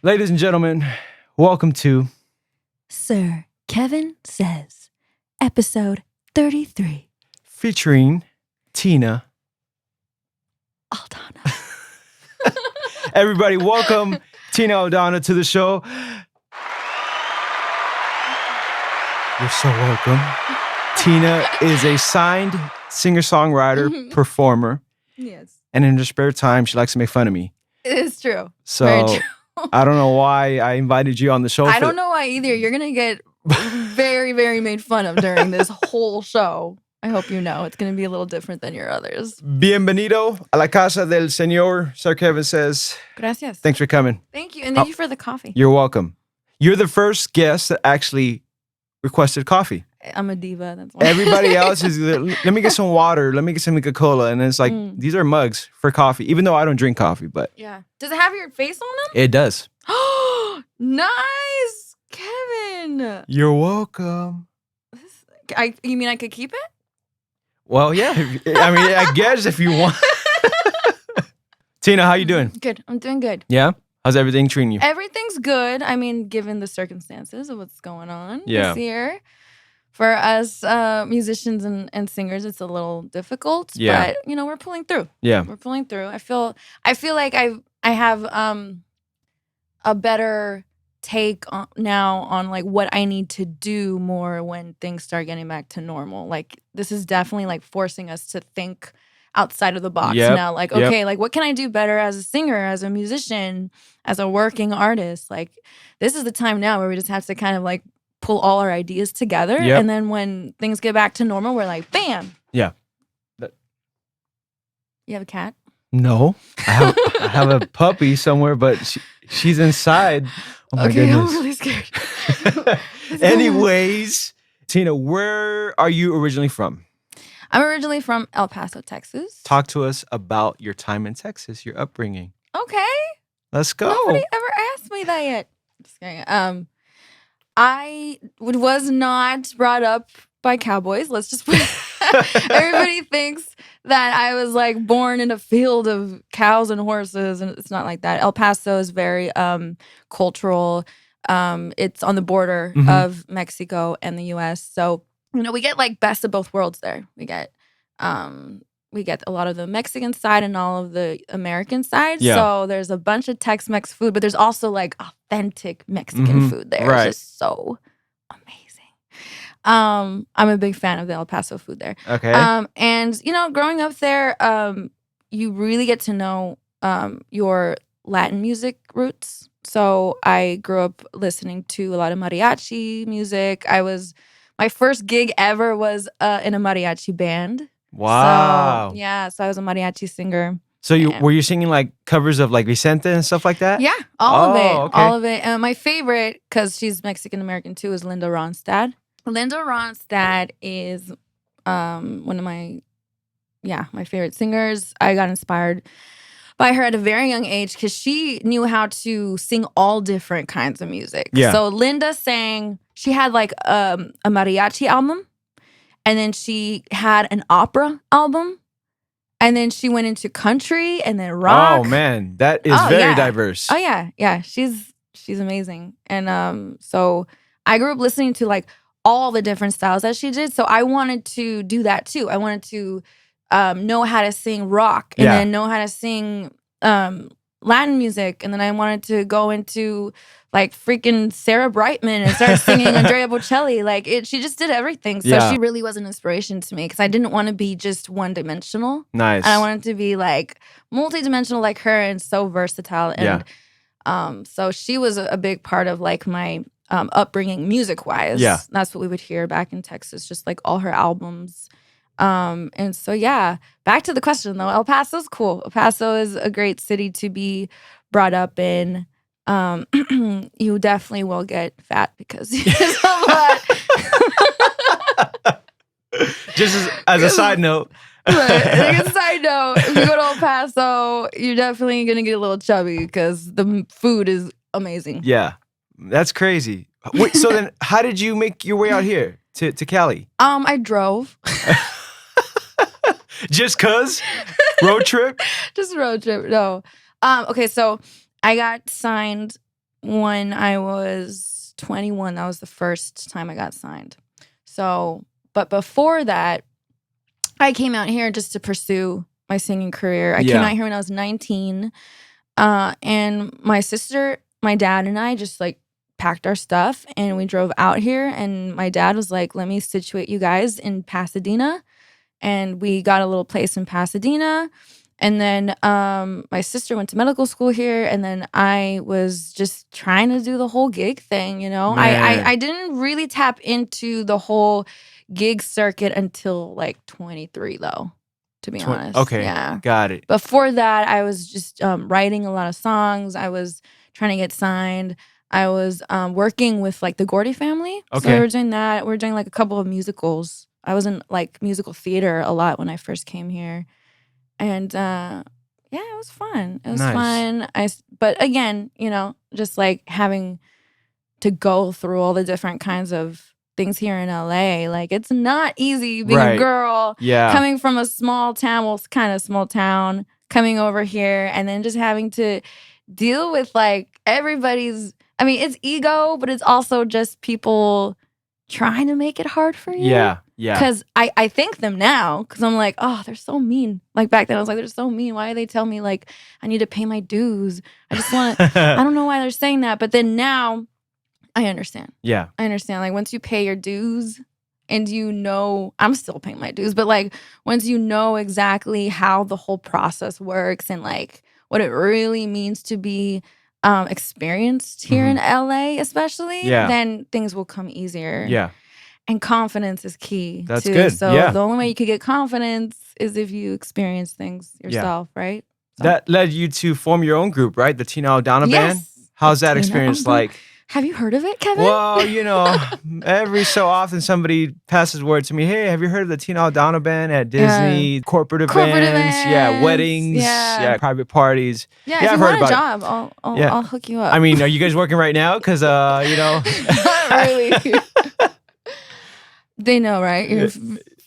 Ladies and gentlemen, welcome to Sir Kevin Says, episode 33. featuring Tina. Aldana. Everybody, welcome Tina Aldana to the show. You're so welcome. Tina is a signed singer-songwriter, performer, Yes, and in her spare time, she likes to make fun of me. it is true. So Very true. I don't know why I invited you on the show. I don't know why either. You're going to get very, very made fun of during this whole show. I hope you know. It's going to be a little different than your others. Bienvenido a la casa del señor, Sir Kevin Says. Gracias. Thanks for coming. Thank you. And thank you for the coffee. You're welcome. You're the first guest that actually requested coffee. I'm a diva. That's why. Everybody else is, let me get some water. Let me get some Coca-Cola. And it's like, these are mugs for coffee, even though I don't drink coffee, but Yeah. Does it have your face on them? it does. Nice. Kevin. You're welcome. You mean I could keep it? Well, yeah. I guess if you want. Tina, how you doing? Good. I'm doing good. Yeah? How's everything treating you? Everything's good. I mean, given the circumstances of what's going on Yeah. this year. For us musicians and singers, it's a little difficult. Yeah. But, we're pulling through. Yeah. We're pulling through. I feel like I have a better take now on like what I need to do more when things start getting back to normal. Like this is definitely like forcing us to think outside of the box now. Like, okay, like what can I do better as a singer, as a musician, as a working artist? Like this is the time now where we just have to kind of like pull all our ideas together. Yep. And then when things get back to normal, we're like, bam. Yeah. You have a cat? No. I have a puppy somewhere, but she's inside. Oh my Okay, goodness. I'm really scared. Anyways, Tina, where are you originally from? I'm originally from El Paso, Texas. Talk to us about your time in Texas, your upbringing. Okay. Let's go. Nobody ever asked me that yet. Just kidding. I was not brought up by cowboys. Let's just put everybody thinks that I was like born in a field of cows and horses, and it's not like that. El Paso is very cultural. It's on the border of Mexico and the US. So, we get like best of both worlds there. We get a lot of the Mexican side and all of the American side. Yeah. So there's a bunch of Tex-Mex food, but there's also like authentic Mexican food there. Right. It's just so amazing. I'm a big fan of the El Paso food there. Okay. And growing up there, you really get to know your Latin music roots. So I grew up listening to a lot of mariachi music. My first gig ever was in a mariachi band. Wow. So I was a mariachi singer. So were you singing like covers of like Vicente and stuff like that? Yeah, all of it. Okay. All of it. And my favorite, because she's Mexican-American too, is Linda Ronstadt. Linda Ronstadt is one of my favorite singers. I got inspired by her at a very young age because she knew how to sing all different kinds of music. Yeah. So Linda she had like a mariachi album, and then she had an opera album, and then she went into country and then rock. Oh man, that is very diverse. Oh yeah. She's amazing. And so I grew up listening to like all the different styles that she did. So I wanted to do that too. I wanted to know how to sing rock and then know how to sing Latin music. And then I wanted to go into like freaking Sarah Brightman and start singing Andrea Bocelli. Like she just did everything. So she really was an inspiration to me because I didn't want to be just one-dimensional. Nice. And I wanted to be like multi-dimensional like her and so versatile. And so she was a big part of like my upbringing music-wise. Yeah. That's what we would hear back in Texas, just like all her albums. And so, back to the question though. El Paso's cool. El Paso is a great city to be brought up in. You definitely will get fat because there's a lot. Just as a side note. Right. Side note, if you go to El Paso, you're definitely going to get a little chubby because the food is amazing. Yeah. That's crazy. Wait, so then how did you make your way out here to Cali? I drove. Just cause? Road trip? Just road trip. No. Okay, so I got signed when I was 21. That was the first time I got signed. So, but before that, I came out here just to pursue my singing career. I came out here when I was 19. And my sister, my dad, and I just like packed our stuff and we drove out here. And my dad was like, let me situate you guys in Pasadena. And we got a little place in Pasadena. And then my sister went to medical school here. And then I was just trying to do the whole gig thing, you know? I didn't really tap into the whole gig circuit until like 23, though, to be honest. Okay, yeah, got it. Before that, I was just writing a lot of songs. I was trying to get signed. I was working with like the Gordy family. Okay. So we were doing that. We were doing like a couple of musicals. I was in like musical theater a lot when I first came here. And yeah, it was fun. It was fun. But again, you know, just like having to go through all the different kinds of things here in LA. Like, it's not easy being a girl coming from a small town, well, kind of small town, coming over here and then just having to deal with like everybody's, I mean, it's ego, but it's also just people trying to make it hard for you. Yeah. Because I thank them now because I'm like, oh, they're so mean. Like back then I was like, they're so mean. Why do they tell me like I need to pay my dues? I just want to, I don't know why they're saying that. But then now I understand. Yeah. I understand. Like once you pay your dues and you know, I'm still paying my dues, but like once you know exactly how the whole process works and like what it really means to be experienced here in LA, especially, then things will come easier. Yeah. And confidence is key. That's too. good. So the only way you could get confidence is if you experience things yourself, right? So. That led you to form your own group, right? The Tina Aldana Band? How's that experience like? Have you heard of it, Kevin? Well, you know, every so often somebody passes word to me, hey, have you heard of the Tina Aldana Band at Disney? Corporate events, weddings, private parties. Yeah, if I've you heard want a about job, I'll hook you up. I mean, are you guys working right now? Because, you know. Not really. They know, right?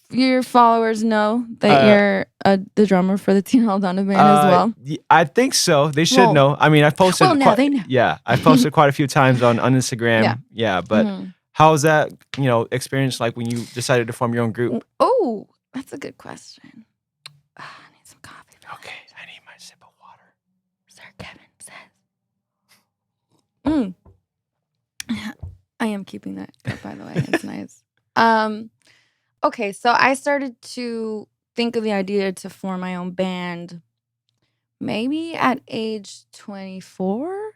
Your followers know that you're the drummer for the Tina Aldana Band as well. I think so. They should know. I mean, I posted. Well, now they know. Yeah, I posted quite a few times on Instagram. Yeah, but how was that, you know, experience like when you decided to form your own group? Oh, that's a good question. I need some coffee. Okay, I need my sip of water. Sir Kevin says. I am keeping that cup, by the way. It's nice. Okay, so I started to think of the idea to form my own band maybe at age 24.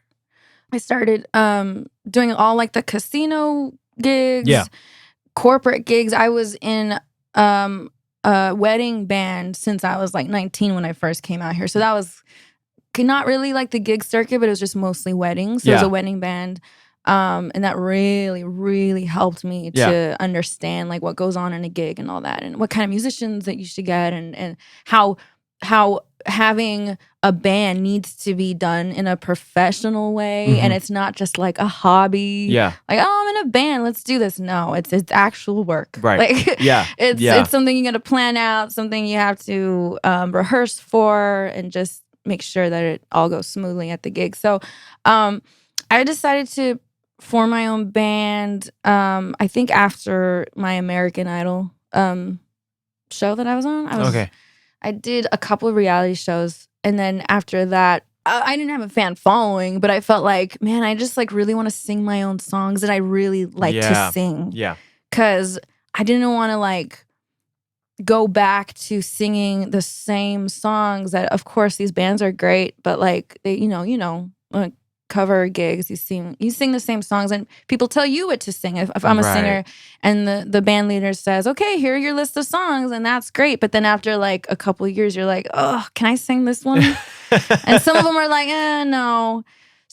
I started doing all like the casino gigs, corporate gigs. I was in a wedding band since I was like 19 when I first came out here. So that was not really like the gig circuit, but it was just mostly weddings. So it was a wedding band. And that really, really helped me to understand like what goes on in a gig and all that, and what kind of musicians that you should get, and how having a band needs to be done in a professional way, and it's not just like a hobby. Yeah, like, oh, I'm in a band, let's do this. No, it's actual work. Right. Like, it's something you got to plan out, something you have to rehearse for, and just make sure that it all goes smoothly at the gig. So, I decided to form my own band, I think after my American Idol show that I was on. I did a couple of reality shows, and then after that, I didn't have a fan following, but I felt like, man, I just like really want to sing my own songs that I really like to sing. Yeah. Because I didn't want to like go back to singing the same songs that, of course, these bands are great, but like they, you know, like cover gigs, you sing the same songs, and people tell you what to sing. If I'm a singer and the band leader says, okay, here are your list of songs, and that's great, but then after like a couple of years, you're like, oh, can I sing this one? And some of them are like, no.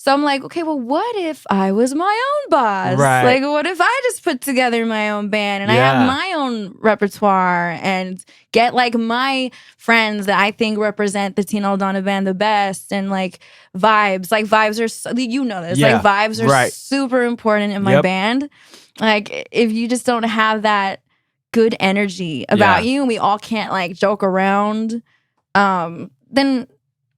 So I'm like, okay, well, what if I was my own boss? Like, what if I just put together my own band and I have my own repertoire and get like my friends that I think represent the Tina Aldana Band the best, and like vibes. Like vibes are, you know this, like vibes are super important in my band. Like if you just don't have that good energy about you, and we all can't like joke around, then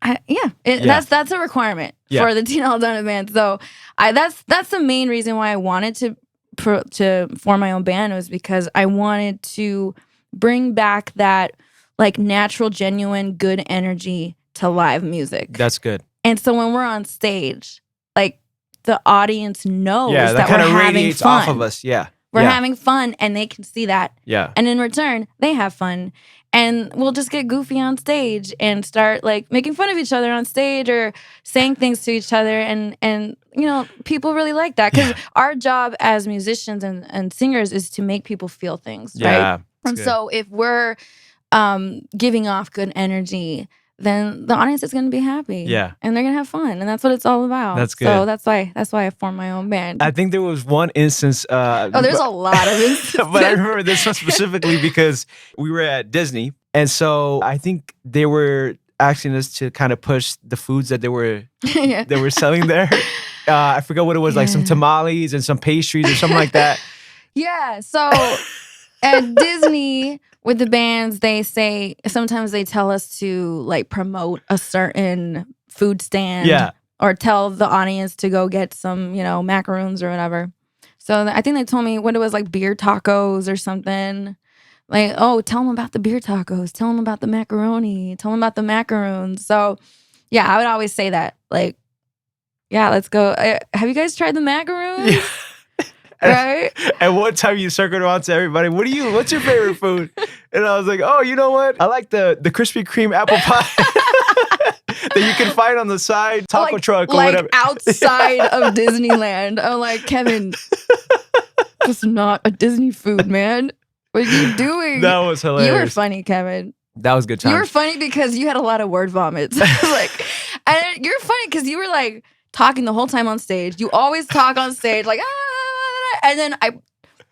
that's a requirement for the Teen Aldana band. So that's the main reason why I wanted to form my own band, was because I wanted to bring back that like natural, genuine, good energy to live music. That's good. And so when we're on stage, like the audience knows that kind we're of having radiates fun. off of us. Yeah. We're having fun, and they can see that. Yeah. And in return, they have fun. And we'll just get goofy on stage and start like making fun of each other on stage or saying things to each other. And you know, people really like that, because our job as musicians and singers is to make people feel things, right? And so if we're giving off good energy, then the audience is going to be happy. Yeah. And they're going to have fun. And that's what it's all about. That's good. So that's why I formed my own band. I think there was one instance. There's a lot of instances. But I remember this one specifically because we were at Disney. And so I think they were asking us to kind of push the foods that they were selling there. I forgot what it was, like some tamales and some pastries or something like that. Yeah. So at Disney, with the bands, sometimes they tell us to like promote a certain food stand. Yeah. Or tell the audience to go get some, you know, macaroons or whatever. So I think they told me what it was, like beer tacos or something. Like, oh, tell them about the beer tacos. Tell them about the macaroni. Tell them about the macaroons. So, yeah, I would always say that. Like, yeah, let's go. Have you guys tried the macaroons? Yeah. Right? And one time you circled around to everybody, what's your favorite food? And I was like, oh, you know what? I like the Krispy Kreme apple pie that you can find on the side taco truck or whatever. Outside of Disneyland. I'm like, Kevin, that's not a Disney food, man. What are you doing? That was hilarious. You were funny, Kevin. That was good times. You were funny because you had a lot of word vomits. Like, and you're funny because you were like talking the whole time on stage. You always talk on stage like, and then I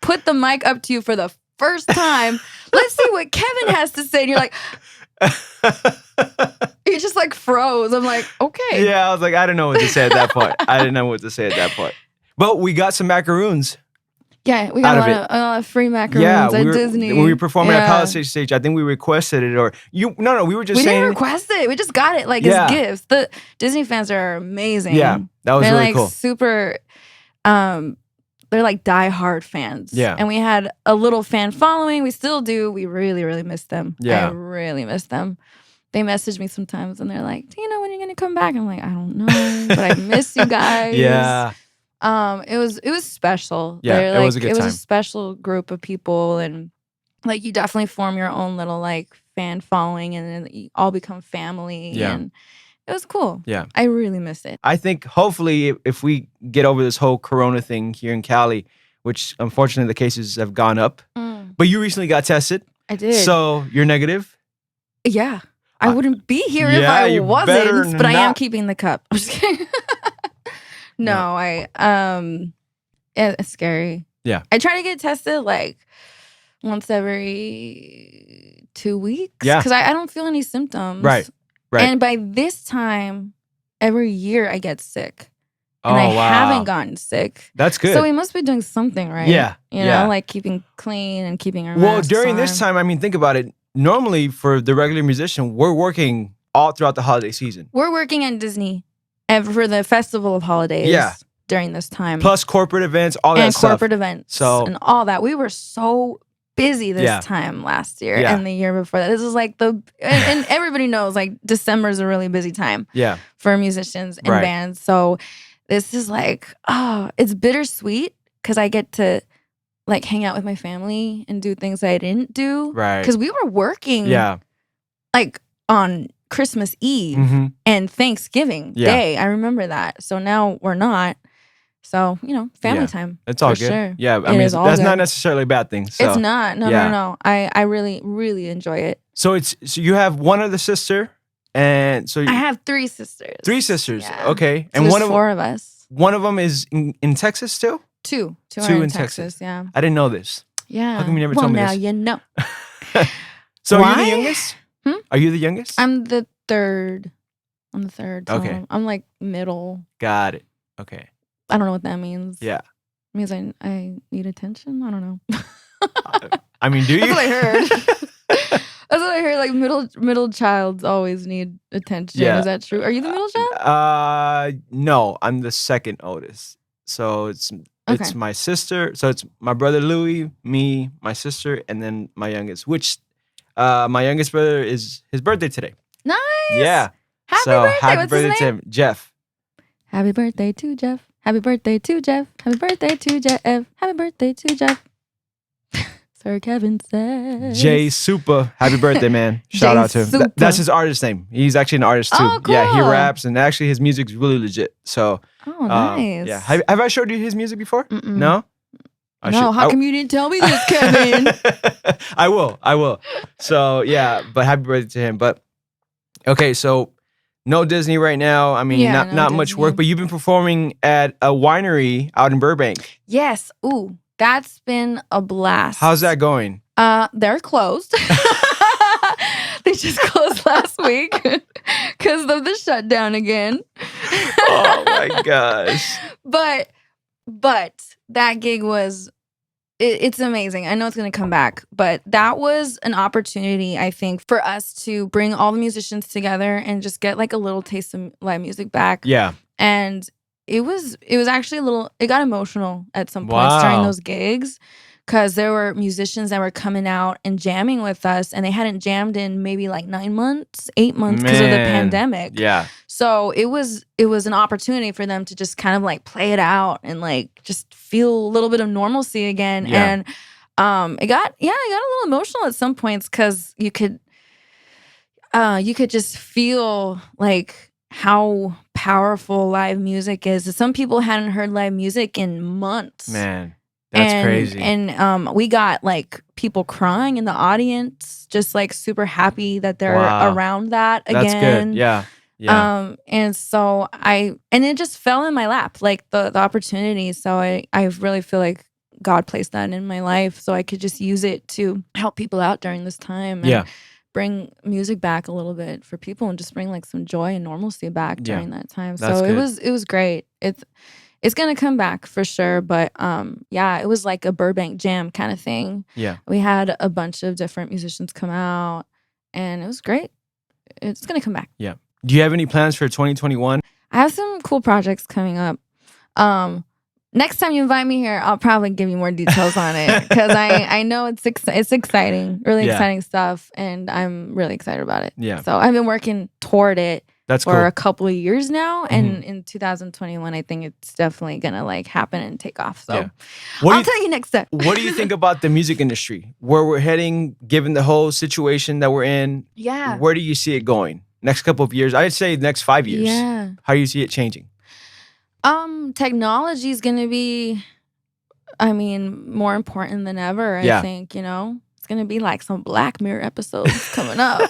put the mic up to you for the first time. Let's see what Kevin has to say. And you're like, you just like froze. I'm like, okay. Yeah, I was like, I didn't know what to say at that point. But we got some macaroons. Yeah, we got a lot of free macaroons at Disney. When we were performing at Palisades Stage, I think we requested it, or we were just saying. We didn't request it. We just got it like as gifts. The Disney fans are amazing. Yeah, that was really cool. Super, they're like diehard fans. Yeah. And we had a little fan following. We still do. We really, really miss them. Yeah. I really miss them. They message me sometimes and they're like, do you know when you're going to come back? I'm like, I don't know, but I miss you guys. Yeah. It was special. Yeah, it was a good time. It was a special group of people, and like you definitely form your own little like fan following, and then you all become family. Yeah. And it was cool. Yeah. I really miss it. I think hopefully if we get over this whole Corona thing here in Cali, which unfortunately the cases have gone up, but you recently got tested. I did. So you're negative? Yeah. I wouldn't be here if I wasn't, but I am keeping the cup. I'm just kidding. No, it's scary. Yeah. I try to get tested like once every 2 weeks. Yeah. Because I don't feel any symptoms. Right. And by this time, every year I get sick. And I haven't gotten sick. That's good. So we must be doing something right. Yeah. You know, like keeping clean and keeping our masks Well, during this on. time, I mean, think about it. Normally for the regular musician, we're working all throughout the holiday season. We're working at Disney for the Festival of Holidays during this time. Plus corporate events, all that stuff. And corporate events and all that. We were so busy this time last year and the year before that. This is like and everybody knows like December is a really busy time for musicians and bands. So this is like, it's bittersweet because I get to like hang out with my family and do things I didn't do. Right. Because we were working like on Christmas Eve and Thanksgiving Day. I remember that. So now we're not. So, you know, family time. It's all good. Sure. Yeah. I mean, that's not necessarily a bad thing. So. It's not. No. I really, really enjoy it. So you have one other sister, and so I have 3 sisters. 3 sisters. Yeah. Okay. So and 4 of us. One of them is in Texas too? 2 are in Texas. Yeah. I didn't know this. Yeah. How come you never told me this? Well, now you know. So are you the youngest? Are you the youngest? I'm the third. I'm the third. So okay. I'm like middle. Got it. Okay. I don't know what that means. Yeah. It means I need attention? I don't know. I mean, do you? That's what I heard. That's what I heard. Like middle childs always need attention. Yeah. Is that true? Are you the middle child? No, I'm the second oldest. So it's Okay. my sister. So it's my brother Louis, me, my sister, and then my youngest. Which my youngest brother is his birthday today. Nice. Yeah. Happy So birthday. happy What's birthday his to name? him, Jeff. Happy birthday to Jeff. Happy birthday to Jeff. Happy birthday to Jeff. Happy birthday to Jeff. Sir Kevin says. Jay Super. Happy birthday, man. Shout Jay out to him. Supa. That's his artist name. He's actually an artist too. Oh, Yeah, he cool. raps and actually his music's really legit. So Oh, nice. yeah. Have I showed you his music before? Mm-mm. No? No, how come you didn't tell me this, Kevin? I will. So yeah, but happy birthday to him. But okay, so no Disney right now. I mean, Yeah, not no much Disney. work, but you've been performing at a winery out in Burbank. Yes. Ooh, that's been a blast. How's that going? They're closed. They just closed last week because of the shutdown again. Oh my gosh. But that gig was it's amazing. I know it's going to come back, but that was an opportunity, I think, for us to bring all the musicians together and just get like a little taste of live music back. Yeah. And it was actually it got emotional at some points during Wow. those gigs because there were musicians that were coming out and jamming with us, and they hadn't jammed in maybe like 9 months, 8 months because of the Man. pandemic. Yeah. So it was an opportunity for them to just kind of like play it out and like just feel a little bit of normalcy again. Yeah. And it got a little emotional at some points because you could just feel like how powerful live music is. Some people hadn't heard live music in months. Man, that's crazy. And we got like people crying in the audience, just like super happy that they're Wow. around that again. That's good. Yeah. Yeah. And so and it just fell in my lap, like the opportunity. So I really feel like God placed that in my life so I could just use it to help people out during this time. And bring music back a little bit for people and just bring like some joy and normalcy back during that time. That's so good. it was great. It's gonna come back for sure. But it was like a Burbank jam kind of thing. Yeah. We had a bunch of different musicians come out and it was great. It's gonna come back. Yeah. Do you have any plans for 2021? I have some cool projects coming up. Next time you invite me here, I'll probably give you more details on it because I know it's exciting, really exciting stuff, and I'm really excited about it. Yeah. So I've been working toward it That's for cool. a couple of years now, and in 2021, I think it's definitely gonna like happen and take off. So I'll tell you next step. What do you think about the music industry, where we're heading, given the whole situation that we're in? Yeah. Where do you see it going? Next couple of years, I'd say the next 5 years. Yeah. How do you see it changing? Technology is gonna be, more important than ever. I think, it's gonna be like some Black Mirror episodes coming up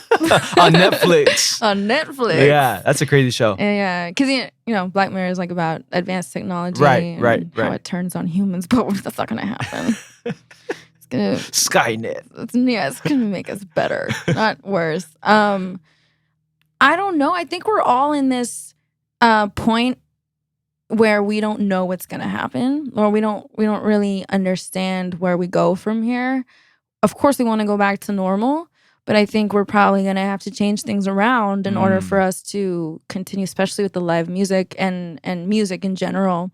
On Netflix. On Netflix. Yeah, that's a crazy show. Yeah, because Black Mirror is like about advanced technology, Right. how it turns on humans, but that's not gonna happen. It's gonna Skynet. It's gonna make us better, not worse. I don't know. I think we're all in this point where we don't know what's going to happen, or we don't really understand where we go from here. Of course, we want to go back to normal, but I think we're probably going to have to change things around in order for us to continue, especially with the live music and music in general.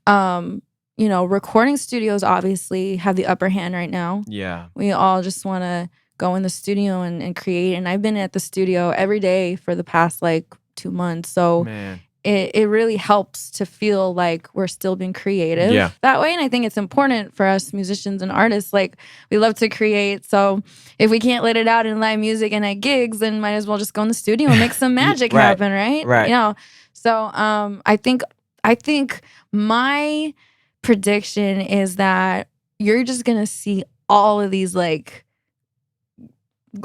Recording studios obviously have the upper hand right now. Yeah. We all just want to go in the studio and create. And I've been at the studio every day for the past like 2 months. So Man. It really helps to feel like we're still being creative that way. And I think it's important for us musicians and artists. Like, we love to create. So if we can't let it out in live music and at gigs, then might as well just go in the studio and make some magic happen, right? Right. So I think my prediction is that you're just going to see all of these like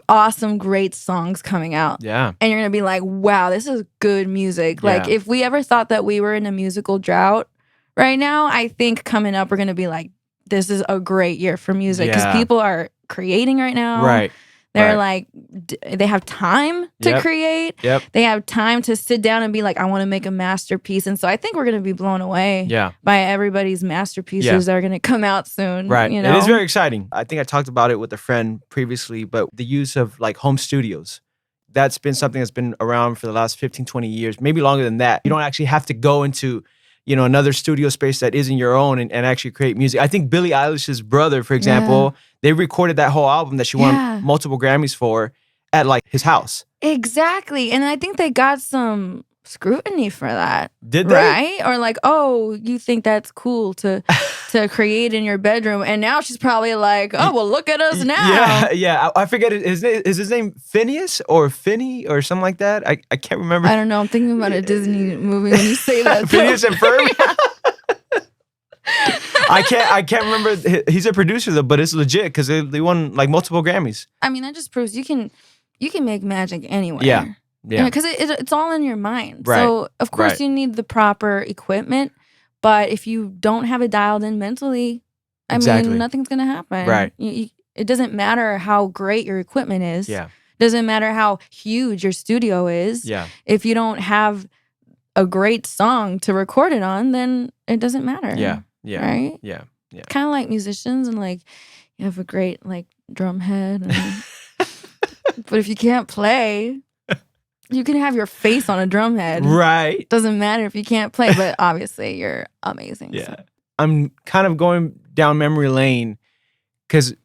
awesome, great songs coming out. Yeah. And you're going to be like, wow, this is good music. Like, if we ever thought that we were in a musical drought right now, I think coming up, we're going to be like, this is a great year for music because people are creating right now. Right. They're Right. like, they have time to Yep. create. Yep. They have time to sit down and be like, I want to make a masterpiece. And so I think we're going to be blown away Yeah. by everybody's masterpieces Yeah. that are going to come out soon. Right. You know? It is very exciting. I think I talked about it with a friend previously, but the use of like home studios. That's been something that's been around for the last 15, 20 years, maybe longer than that. You don't actually have to go into, another studio space that isn't your own and actually create music. I think Billie Eilish's brother, for example, they recorded that whole album that she won multiple Grammys for at like his house. Exactly. And I think they got some scrutiny for that. Did they? Right? Or like, oh, you think that's cool to create in your bedroom. And now she's probably like, oh, well, look at us now. Yeah. I forget is his name Phineas or Finney or something like that? I can't remember. I don't know. I'm thinking about a Disney movie when you say that. Phineas and Ferb? I can't remember. He's a producer though, but it's legit because they won like multiple Grammys. I mean, that just proves you can make magic anywhere. Yeah. Because it's all in your mind. Right. So of course you need the proper equipment, but if you don't have it dialed in mentally, I mean, nothing's gonna happen. Right. It doesn't matter how great your equipment is. Yeah. It doesn't matter how huge your studio is. Yeah. If you don't have a great song to record it on, then it doesn't matter. Yeah. Right? Yeah. Kind of like musicians and like you have a great like drum head and but if you can't play, you can have your face on a drum head. Right. Doesn't matter if you can't play, but obviously you're amazing. Yeah. So. I'm kind of going down memory lane because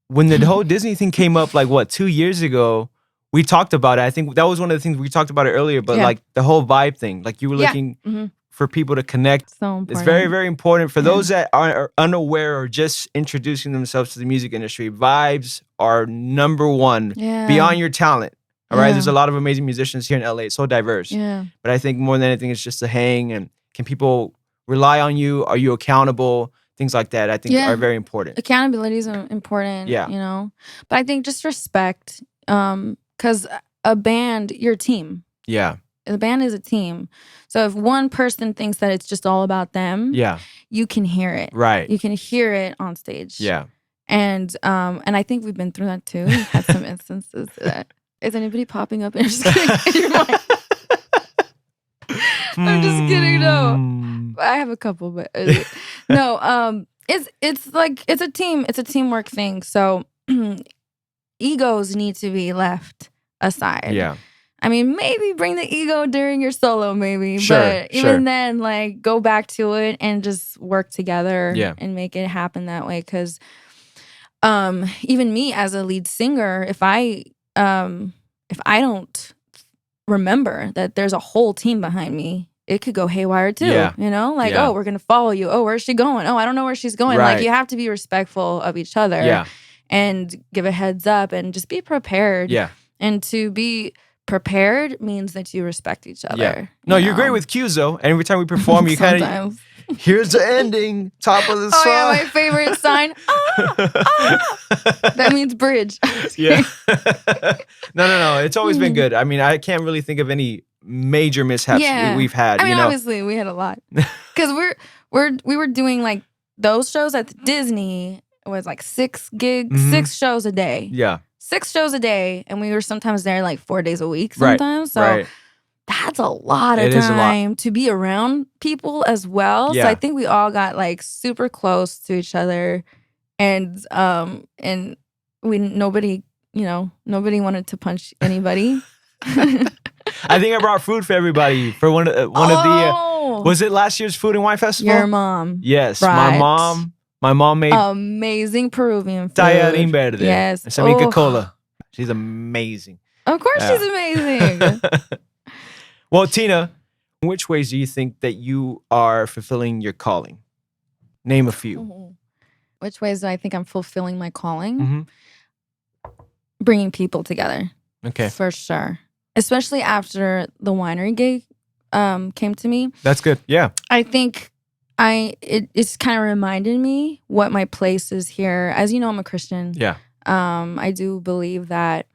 when the whole Disney thing came up, like 2 years ago, we talked about it. I think that was one of the things we talked about it earlier, but like the whole vibe thing, like you were looking for people to connect. So important. It's very, very important for those that are unaware or just introducing themselves to the music industry. Vibes are number one beyond your talent. All right. There's a lot of amazing musicians here in LA. It's so diverse. Yeah. But I think more than anything, it's just to hang and can people rely on you? Are you accountable? Things like that I think are very important. Accountability is important. Yeah. You know, but I think just respect, because a band, you're a team. Yeah. The band is a team. So if one person thinks that it's just all about them, you can hear it. Right. You can hear it on stage. Yeah. And I think we've been through that too. We've had some instances that is anybody popping up in your mind? I'm just kidding. No, I have a couple, but no. It's like it's a team. It's a teamwork thing. So egos need to be left aside. Yeah. I mean, maybe bring the ego during your solo, maybe. But even then, like, go back to it and just work together and make it happen that way. Because even me as a lead singer, if I don't remember that there's a whole team behind me, it could go haywire too. Yeah. You know, like, oh, we're going to follow you. Oh, where's she going? Oh, I don't know where she's going. Right. Like, you have to be respectful of each other and give a heads up and just be prepared. Yeah. And to be prepared means that you respect each other. Yeah. No, you're great with cues though. And every time we perform, you kind of, here's the ending, top of the song. Oh yeah, my favorite sign. That means bridge. Yeah. No. It's always been good. I mean, I can't really think of any major mishaps we've had. I mean, obviously we had a lot because we were doing like those shows at Disney. It was like 6 gigs, 6 shows a day. Yeah. 6 shows a day, and we were sometimes there like 4 days a week sometimes. So that's a lot of time to be around people as well. Yeah. So I think we all got like super close to each other, and nobody wanted to punch anybody. I think I brought food for everybody for one of the was it last year's Food and Wine Festival? Your mom. Yes, brought my mom made amazing Peruvian food. tallarín verde. Yes. Some Coca-Cola. She's amazing. Of course she's amazing. Well, Tina, in which ways do you think that you are fulfilling your calling? Name a few. Which ways do I think I'm fulfilling my calling? Mm-hmm. Bringing people together. Okay. For sure. Especially after the winery gig came to me. That's good. Yeah. I think it's kind of reminded me what my place is here. As you know, I'm a Christian. Yeah. I do believe that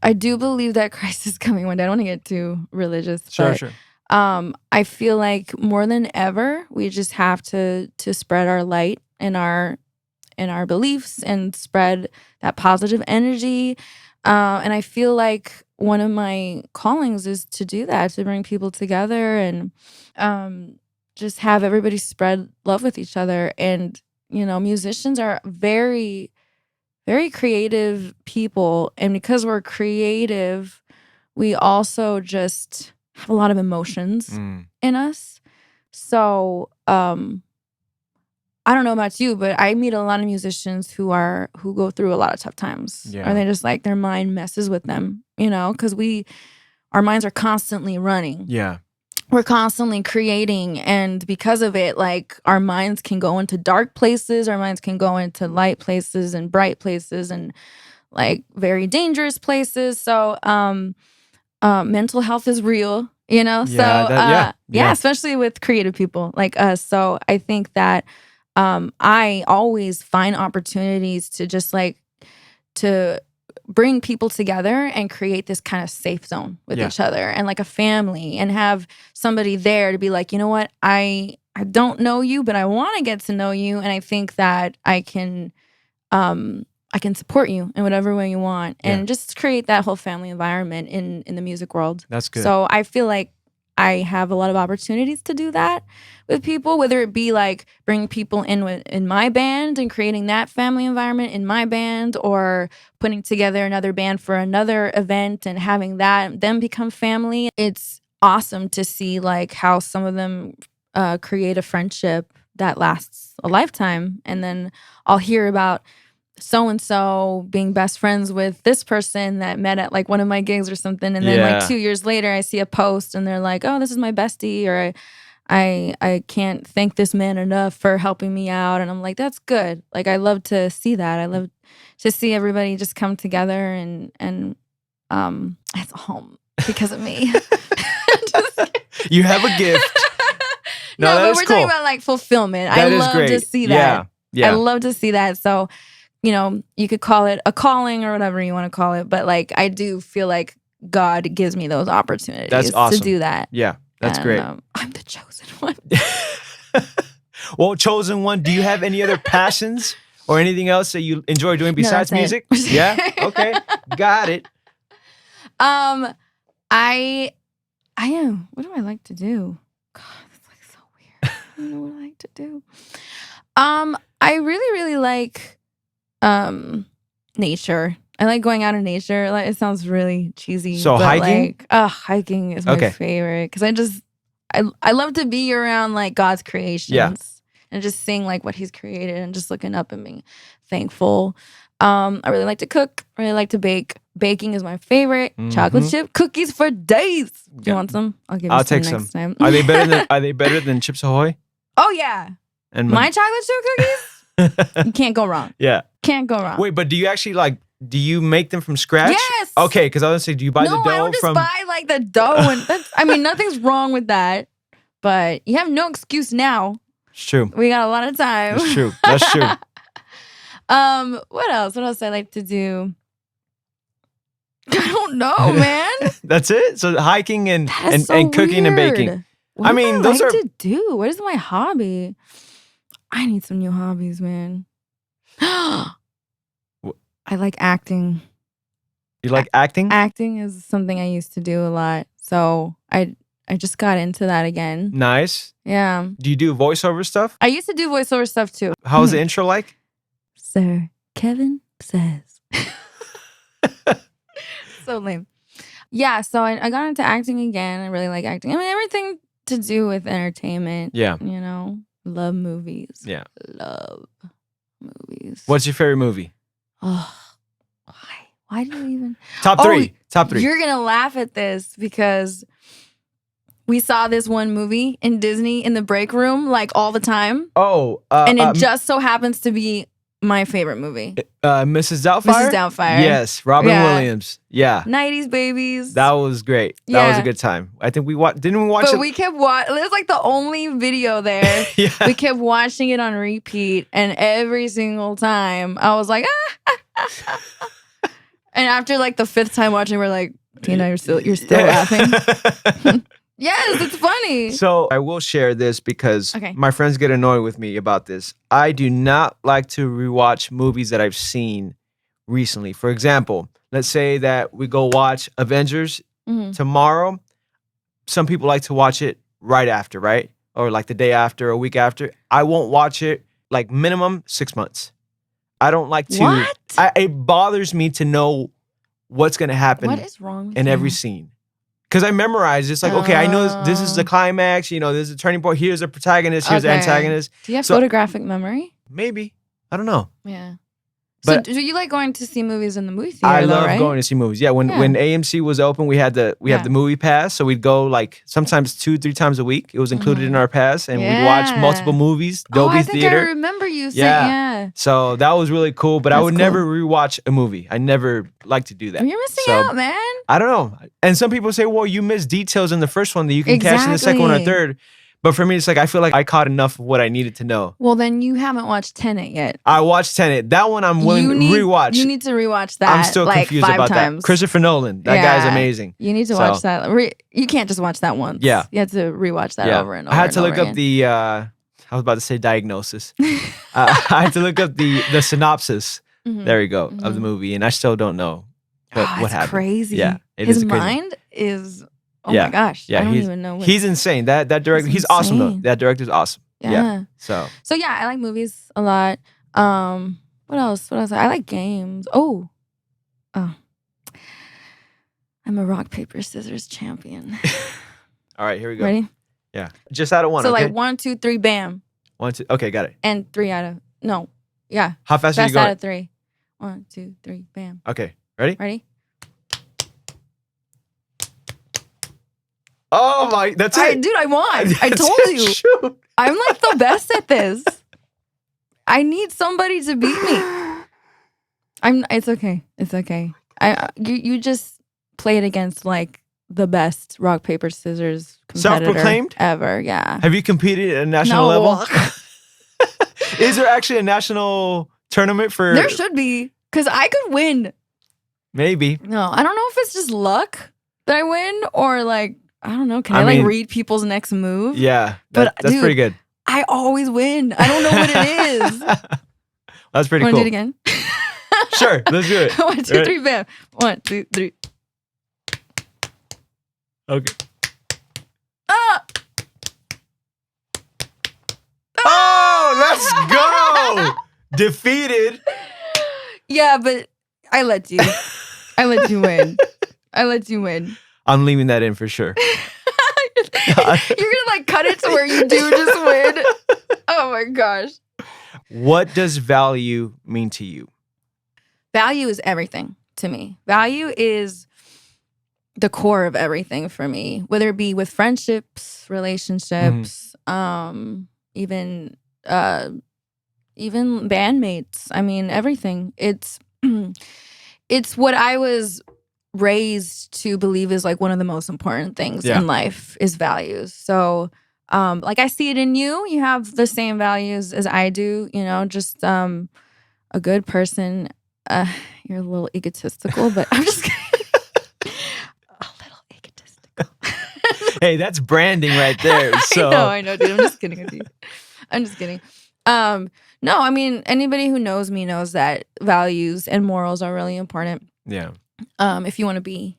Christ is coming one day. I don't want to get too religious. Sure, but, sure. I feel like more than ever, we just have to spread our light and our in our beliefs and spread that positive energy. And I feel like one of my callings is to do that, to bring people together and just have everybody spread love with each other. And, musicians are very, very creative people. And because we're creative, we also just have a lot of emotions in us. So, I don't know about you, but I meet a lot of musicians who go through a lot of tough times. Yeah. Or they just like their mind messes with them, because our minds are constantly running. Yeah. We're constantly creating, and because of it, like our minds can go into dark places, our minds can go into light places and bright places and like very dangerous places. So mental health is real, Yeah, yeah, especially with creative people like us. So I think that I always find opportunities to just like to bring people together and create this kind of safe zone with each other and like a family, and have somebody there to be like, you know what, I don't know you, but I want to get to know you, and I think that I can support you in whatever way you want, and just create that whole family environment in the music world. That's good. So I feel like I have a lot of opportunities to do that with people, whether it be like bringing people in my band and creating that family environment in my band, or putting together another band for another event and having them become family. It's awesome to see like how some of them create a friendship that lasts a lifetime. And then I'll hear about so-and-so being best friends with this person that met at like one of my gigs or something. And then like 2 years later, I see a post and they're like, oh, this is my bestie, or I can't thank this man enough for helping me out. And I'm like, that's good. Like, I love to see that. I love to see everybody just come together and it's home because of me. You have a gift. No, but we're cool. talking about like fulfillment. That I is love great. to see that. Yeah. I love to see that. So, you could call it a calling or whatever you want to call it. But like, I do feel like God gives me those opportunities That's awesome. to do that. Yeah, that's great. I'm the chosen one. Well, chosen one, do you have any other passions or anything else that you enjoy doing besides music? Yeah? Okay. Got it. I am. What do I like to do? God, that's like so weird. I don't know what I like to do. I really, really like nature. I like going out in nature. Like, it sounds really cheesy. So but hiking? Hiking is my favorite, because I love to be around like God's creations and just seeing like what He's created and just looking up and being thankful. I really like to cook. I really like to bake. Baking is my favorite. Chocolate chip cookies for days. Do you want some? I'll take some next time. Are they better than Chips Ahoy? Oh yeah. And my chocolate chip cookies? You can't go wrong. Yeah. Can't go wrong. Wait, but do you actually do you make them from scratch? Yes. Okay, because I was gonna say, do you buy the dough I don't just buy like the dough, and nothing's wrong with that. But you have no excuse now. It's true. We got a lot of time. It's true. That's true. What else? What else I like to do? I don't know, man. That's it? So hiking and so cooking and baking. What do I like to do? What is my hobby? I need some new hobbies, man. I like acting. You like acting? Acting is something I used to do a lot. So I just got into that again. Nice. Yeah. Do you do voiceover stuff? I used to do voiceover stuff too. How's the intro like? Sir Kevin says. So lame. Yeah, so I got into acting again. I really like acting. I mean, everything to do with entertainment. Yeah. Love movies. Yeah. Love movies. What's your favorite movie? Oh, why? Why do you even? Top three. You're going to laugh at this because we saw this one movie in Disney in the break room like all the time. Oh. And it just so happens to be my favorite movie. Mrs. Doubtfire? Mrs. Doubtfire. Yes. Robin Williams. Yeah. 90s babies. That was great. That was a good time. I think didn't we watch it? But we kept watching. It was like the only video there. Yeah. We kept watching it on repeat. And every single time I was like, And after like the fifth time watching, we're like, Tina, you're still laughing. Yes, it's funny. So I will share this because my friends get annoyed with me about this. I do not like to rewatch movies that I've seen recently. For example, let's say that we go watch Avengers tomorrow. Some people like to watch it right after, right? Or like the day after, a week after. I won't watch it like minimum 6 months. I don't like to. What? It bothers me to know what's going to happen What is wrong with in you? every scene. Because I memorize. It's like, okay, I know this is the climax. You know, this is a turning point. Here's the protagonist. Here's the antagonist. Do you have photographic memory? Maybe. I don't know. Yeah. But so do you like going to see movies in the movie theater? I love going to see movies. Yeah, when AMC was open, we had the movie pass, so we'd go like sometimes 2-3 times a week. It was included in our pass, and we'd watch multiple movies. Dolby Theater. I remember you saying So that was really cool. But I would never rewatch a movie. I never like to do that. You're missing out, man. I don't know. And some people say, well, you missed details in the first one that you can catch in the second one or third. But for me, it's like I feel like I caught enough of what I needed to know. Well, then you haven't watched Tenet yet. I watched Tenet. That one I'm willing to rewatch. You need to rewatch that. I'm still like confused 5 about times. that. Christopher Nolan. That guy's amazing. You need to watch that. You can't just watch that once. Yeah. You have to rewatch that over and over. I had to look up again. the, I was about to say diagnosis. I had to look up the synopsis. There you go, of the movie. And I still don't know what happened. Crazy. Yeah. His mind is... Oh my gosh. I don't even know. He's insane. That director, he's awesome though. That director's awesome. Yeah. So yeah, I like movies a lot. What else? I like games. Oh. I'm a rock, paper, scissors champion. All right, here we go. Ready? Yeah. Just out of one. So okay? like 1, 2, 3, bam. 1, 2. Okay, got it. And 3 out of yeah. How fast are you going? Out of 3. 1, 2, 3, bam. Okay. Ready? Ready? Oh my, that's it. Dude, I won. I told you. Shoot. I'm like the best at this. I need somebody to beat me. It's okay. It's okay. You just played against like the best rock, paper, scissors competitor Self-proclaimed? ever. Yeah. Have you competed at a national level? Is there actually a national tournament for? There should be, because I could win. Maybe. No, I don't know if it's just luck that I win or like, I don't know. Can I like read people's next move? Yeah, but that's dude, pretty good. I always win. I don't know what it is. That's pretty cool. Want to do it again? Sure, let's do it. 1, 2, 3, bam. 1, 2, 3. Okay. Ah! Oh, let's go! Defeated. Yeah, but I let you. I let you win. I let you win. I'm leaving that in for sure. You're gonna like cut it to where you do just win. Oh my gosh. What does value mean to you? Value is everything to me. Value is the core of everything for me, whether it be with friendships, relationships, even bandmates. I mean, everything. It's what I was raised to believe is like one of the most important things in life is values. So like I see it in you. You have the same values as I do, you know, just a good person. You're a little egotistical, but I'm just kidding. A little egotistical. Hey, that's branding right there. So I know, dude. I'm just kidding with you. I'm just kidding. No, I mean, anybody who knows me knows that values and morals are really important. Yeah. If you want to be,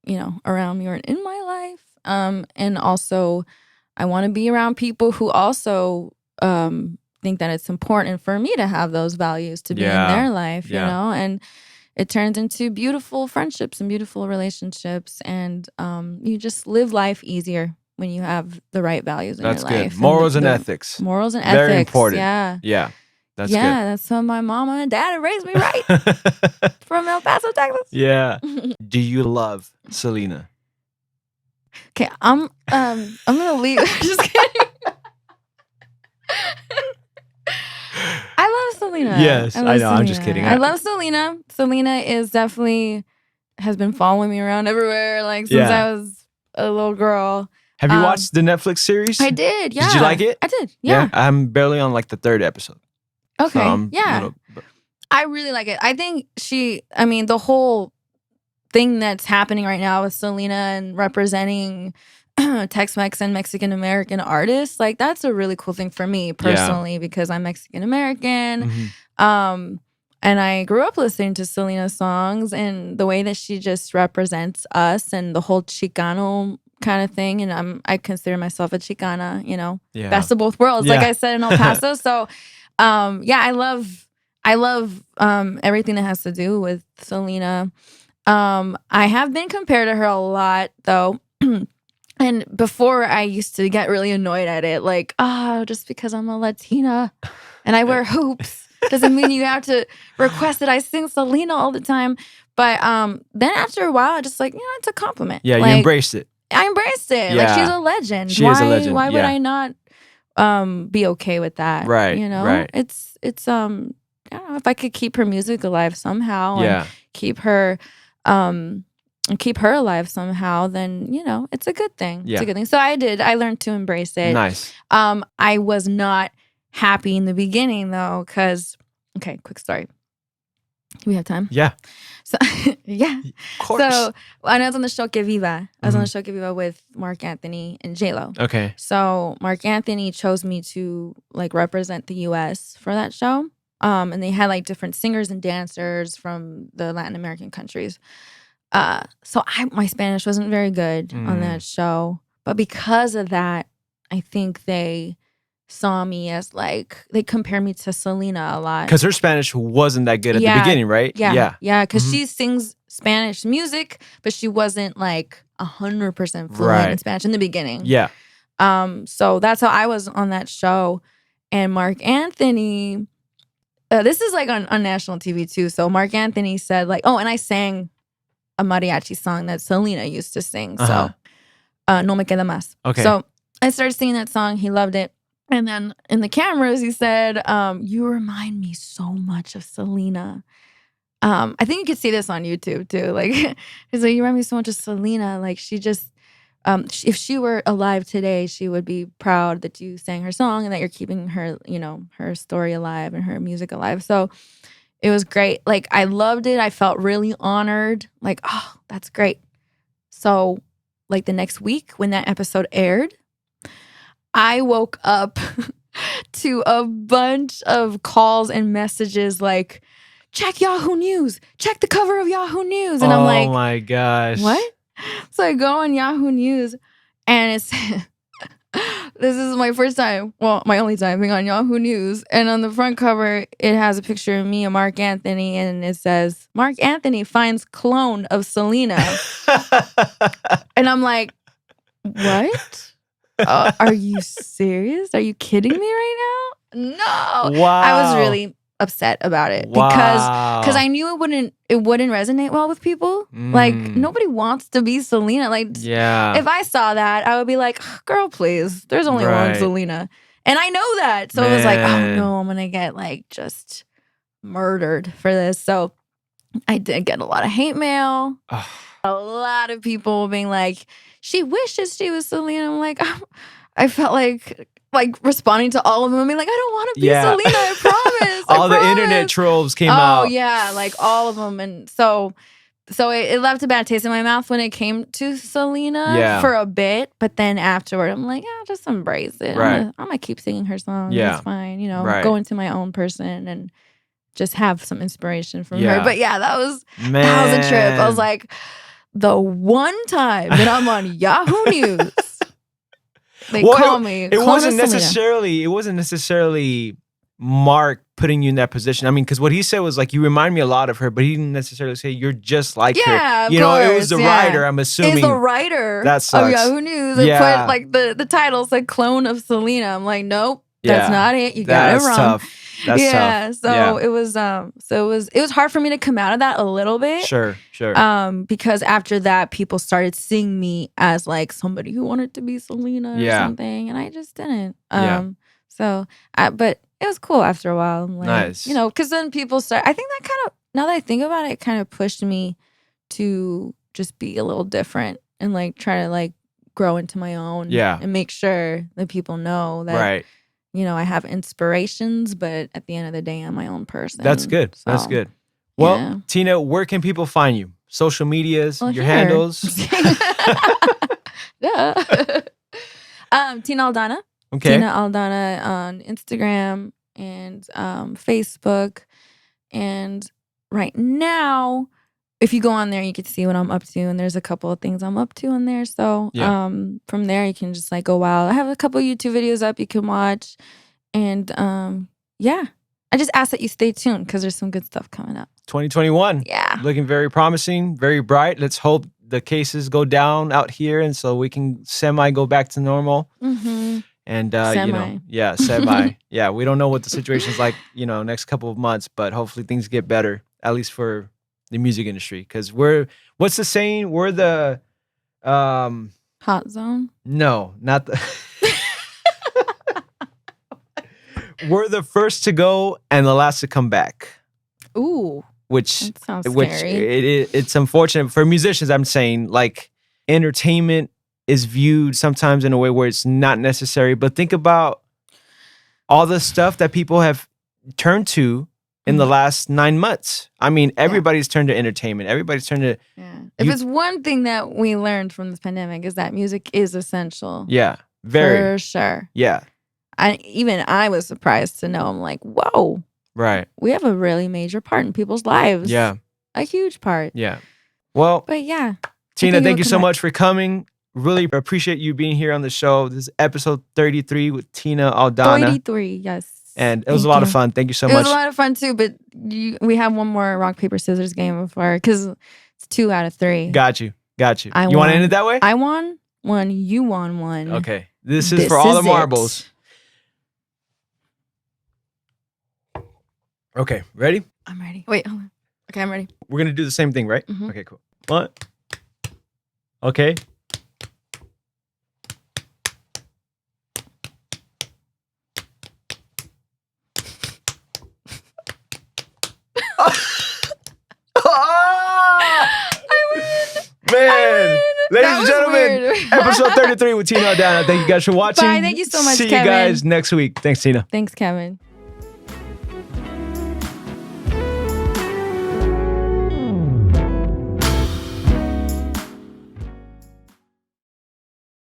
you know, around me or in my life. And also I want to be around people who also think that it's important for me to have those values to be in their life, you know, and it turns into beautiful friendships and beautiful relationships. And you just live life easier when you have the right values in your life. That's good. Morals and ethics. Morals and ethics. Very important. Yeah. Yeah. That's good. Yeah, that's how my mama and dad raised me right. From El Paso, Texas. Yeah. Do you love Selena? Okay, I'm gonna leave. Just kidding. I love Selena. Yes, I know. Selena. I'm just kidding. I love Selena. Selena is definitely has been following me around everywhere, like since I was a little girl. Have you watched the Netflix series? I did. Yeah. Did you like it? I did. Yeah. I'm barely on like the 3rd episode. Okay. So yeah. I really like it. I think the whole thing that's happening right now with Selena and representing Tex-Mex and Mexican American artists, like that's a really cool thing for me personally because I'm Mexican American. And I grew up listening to Selena's songs and the way that she just represents us and the whole Chicano kind of thing. And I consider myself a Chicana, you know, best of both worlds, like I said in El Paso. So, I love everything that has to do with Selena. I have been compared to her a lot, though. And before, I used to get really annoyed at it. Like, just because I'm a Latina and I wear hoops doesn't mean you have to request that I sing Selena all the time. But then after a while, I just like, it's a compliment. Yeah, like, you embraced it. I embraced it. Yeah. Like, she's a legend. She is a legend. Why would I not be okay with that? Right, You know? right. It's I don't know, if I could keep her music alive somehow and keep her alive somehow, then it's a good thing. Yeah. It's a good thing. So I learned to embrace it. Nice. I was not happy in the beginning though, because quick story. Do we have time? Yeah. So yeah. Of course. So when I was on the show Que Viva, I was on the show Que Viva with Marc Anthony and JLo. Okay. So Marc Anthony chose me to like represent the US for that show. And they had like different singers and dancers from the Latin American countries. So my Spanish wasn't very good on that show. But because of that, I think they saw me as like, they compared me to Selena a lot. Because her Spanish wasn't that good at the beginning, right? Yeah. Because she sings Spanish music, but she wasn't like 100% fluent in Spanish in the beginning. Yeah. So that's how I was on that show. And Marc Anthony, this is like on national TV too. So Marc Anthony said like, and I sang a mariachi song that Selena used to sing. So No Me Queda Más. Okay. So I started singing that song. He loved it. And then in the cameras, he said, you remind me so much of Selena. I think you could see this on YouTube too. Like, he's like, you remind me so much of Selena. Like, she just, if she were alive today, she would be proud that you sang her song and that you're keeping her, her story alive and her music alive. So it was great. Like, I loved it. I felt really honored. Like, oh, that's great. So, like, the next week when that episode aired, I woke up to a bunch of calls and messages like, check Yahoo News, check the cover of Yahoo News. And I'm like, oh my gosh. What? So I go on Yahoo News and it's, this is my first time, well, my only time being on Yahoo News. And on the front cover, it has a picture of me and Marc Anthony and it says, Marc Anthony finds clone of Selena. And I'm like, what? Are you serious? Are you kidding me right now? No. Wow. I was really upset about it because I knew it wouldn't resonate well with people. Like, nobody wants to be Selena. Like, if I saw that, I would be like, girl, please. There's only one Selena. And I know that. So it was like, oh no, I'm gonna get like just murdered for this. So I did get a lot of hate mail. A lot of people being like, she wishes she was Selena. I'm like, I felt like responding to all of them. I mean, like, I don't want to be Selena. I promise. All the internet trolls came out. Oh yeah, like all of them. And so it left a bad taste in my mouth when it came to Selena for a bit. But then afterward, I'm like, just embrace it. I'm gonna keep singing her song. It's fine. Go into my own person and just have some inspiration from her. But that was a trip. I was like, the one time that I'm on Yahoo News, they call me. It wasn't necessarily Marc putting you in that position. I mean, because what he said was like, you remind me a lot of her, but he didn't necessarily say you're just like her. It was the writer. I'm assuming it's the writer of Yahoo News. It put like the title said clone of Selena. I'm like, nope, that's not it. You got it wrong. Tough. That's tough. So it was hard for me to come out of that a little bit. Sure. Because after that, people started seeing me as like somebody who wanted to be Selena or something, and I just didn't. But it was cool after a while. I'm like, nice. Because then people start. I think that kind of, now that I think about it, kind of pushed me to just be a little different and like try to like grow into my own. And make sure that people know that. Right. I have inspirations, but at the end of the day, I'm my own person. That's good. So, that's good. Well, Tina, where can people find you? Social medias, your handles? Tina Aldana. Okay. Tina Aldana on Instagram and Facebook. And right now, if you go on there, you can see what I'm up to. And there's a couple of things I'm up to on there. So from there, you can just like go wild. I have a couple YouTube videos up you can watch. And yeah, I just ask that you stay tuned because there's some good stuff coming up. 2021. Yeah. Looking very promising, very bright. Let's hope the cases go down out here and so we can semi go back to normal. Mm-hmm. And, semi. Semi. Yeah, we don't know what the situation's like, next couple of months, but hopefully things get better, at least for the music industry. Because what's the saying? We're the... hot zone? No, not the... We're the first to go and the last to come back. Ooh. Which sounds scary. It's unfortunate for musicians. I'm saying like entertainment is viewed sometimes in a way where it's not necessary. But think about all the stuff that people have turned to in the last 9 months. I mean, everybody's turned to entertainment. Everybody's turned to... Yeah. If it's one thing that we learned from this pandemic is that music is essential. Yeah, very. For sure. Yeah. I was surprised to know. I'm like, whoa. Right. We have a really major part in people's lives. Yeah. A huge part. Yeah. Well, but yeah. Tina, thank you so much for coming. Really appreciate you being here on the show. This is episode 33 with Tina Aldana. 33, yes. And it was a lot of fun. Thank you so much. It was a lot of fun too, but we have one more rock, paper, scissors game before because it's 2 out of 3. Got you. You want to end it that way? I won one. You won one. Okay. This is for all the marbles. Okay, ready? I'm ready. Wait, hold on. Okay, I'm ready. We're going to do the same thing, right? Mm-hmm. Okay, cool. One. Okay. Man, ladies and gentlemen, episode 33 with Tina Aldana. Thank you guys for watching. Bye. Thank you so much, See Kevin. you guys next week. Thanks, Tina. Thanks, Kevin.